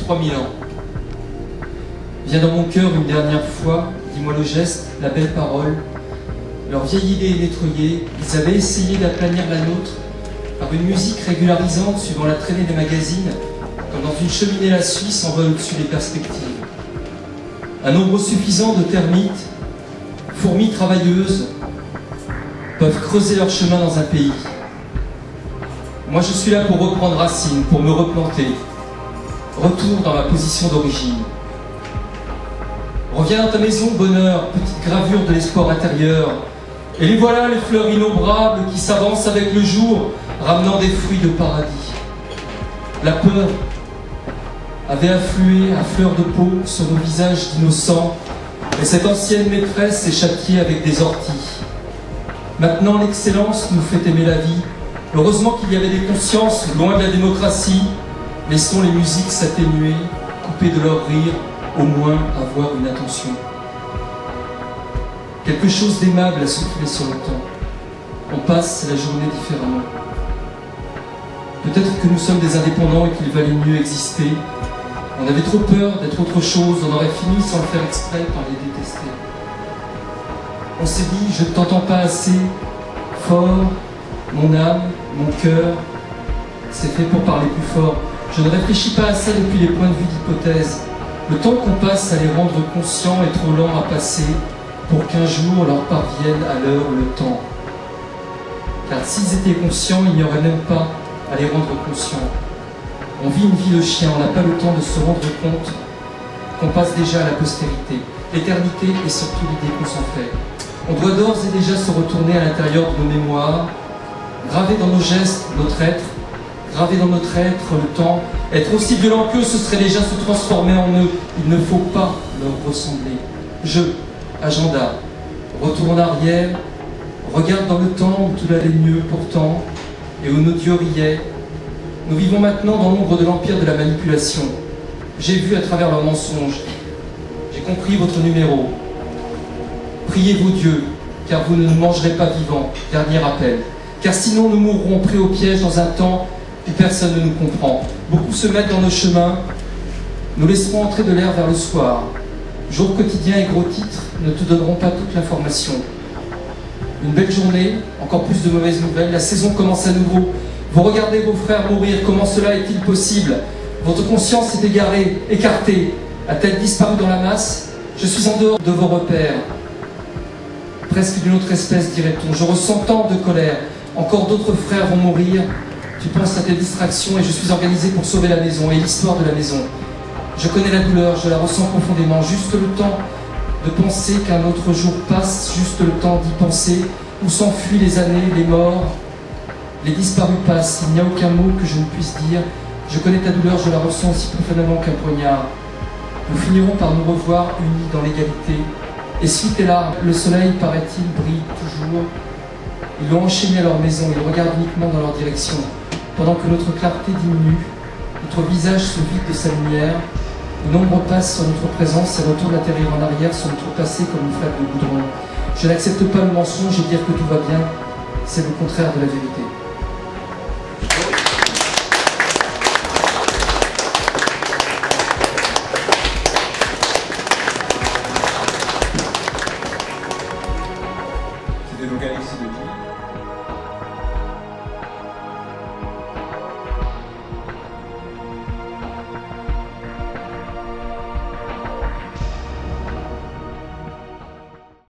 3000 ans. Viens dans mon cœur une dernière fois, dis-moi le geste, la belle parole. Leur vieille idée est détruillée, ils avaient essayé d'aplanir la nôtre par une musique régularisante suivant la traînée des magazines, comme dans une cheminée la Suisse envoie au-dessus des perspectives. Un nombre suffisant de termites, fourmis travailleuses, peuvent creuser leur chemin dans un pays. Moi je suis là pour reprendre racine, pour me replanter. Retour dans ma position d'origine. Reviens dans ta maison, bonheur, petite gravure de l'espoir intérieur. Et les voilà, les fleurs innombrables qui s'avancent avec le jour, ramenant des fruits de paradis. La peur avait afflué à fleur de peau sur nos visages d'innocents, et cette ancienne maîtresse est châtiée avec des orties. Maintenant, l'excellence nous fait aimer la vie. Heureusement qu'il y avait des consciences loin de la démocratie. Laissons les musiques s'atténuer, couper de leur rire, au moins avoir une attention. Quelque chose d'aimable a soufflé sur le temps. On passe la journée différemment. Peut-être que nous sommes des indépendants et qu'il valait mieux exister. On avait trop peur d'être autre chose, on aurait fini sans le faire exprès par les détester. On s'est dit, je ne t'entends pas assez fort, mon âme, mon cœur, c'est fait pour parler plus fort. Je ne réfléchis pas à ça depuis les points de vue d'hypothèse. Le temps qu'on passe à les rendre conscients est trop lent à passer pour qu'un jour leur parvienne à l'heure le temps. Car s'ils étaient conscients, il n'y aurait même pas à les rendre conscients. On vit une vie de chien, on n'a pas le temps de se rendre compte qu'on passe déjà à la postérité. L'éternité est surtout l'idée qu'on s'en fait. On doit d'ores et déjà se retourner à l'intérieur de nos mémoires, graver dans nos gestes notre être, graver dans notre être le temps. Être aussi violent qu'eux, ce serait déjà se transformer en eux. Il ne faut pas leur ressembler. Je, agenda, retour en arrière, regarde dans le temps où tout allait mieux pourtant, et où nos dieux riaient. Nous vivons maintenant dans l'ombre de l'empire de la manipulation. J'ai vu à travers leurs mensonges. J'ai compris votre numéro. Priez vos dieux, car vous ne nous mangerez pas vivants. Dernier appel. Car sinon nous mourrons pris au piège dans un temps où personne ne nous comprend. Beaucoup se mettent dans nos chemins. Nous laisserons entrer de l'air vers le soir. Jour quotidien et gros titres ne te donneront pas toute l'information. Une belle journée, encore plus de mauvaises nouvelles. La saison commence à nouveau. Vous regardez vos frères mourir. Comment cela est-il possible? Votre conscience est égarée, écartée. A-t-elle disparu dans la masse? Je suis en dehors de vos repères. Presque d'une autre espèce, dirait-on. Je ressens tant de colère. Encore d'autres frères vont mourir. Tu penses à tes distractions et je suis organisé pour sauver la maison et l'histoire de la maison. Je connais la douleur, je la ressens profondément. Juste le temps de penser qu'un autre jour passe, juste le temps d'y penser, où s'enfuient les années, les morts, les disparus passent. Il n'y a aucun mot que je ne puisse dire. Je connais ta douleur, je la ressens aussi profondément qu'un poignard. Nous finirons par nous revoir unis dans l'égalité. Essuie tes larmes, le soleil, paraît-il, brille toujours. Ils l'ont enchaîné à leur maison, ils regardent uniquement dans leur direction. Pendant que notre clarté diminue, notre visage se vide de sa lumière, une ombre passe sur notre présence et retourne atterrir en arrière sur notre passé comme une flaque de goudron. Je n'accepte pas le mensonge et dire que tout va bien, c'est le contraire de la vérité. C'était donc Alexis de Guy.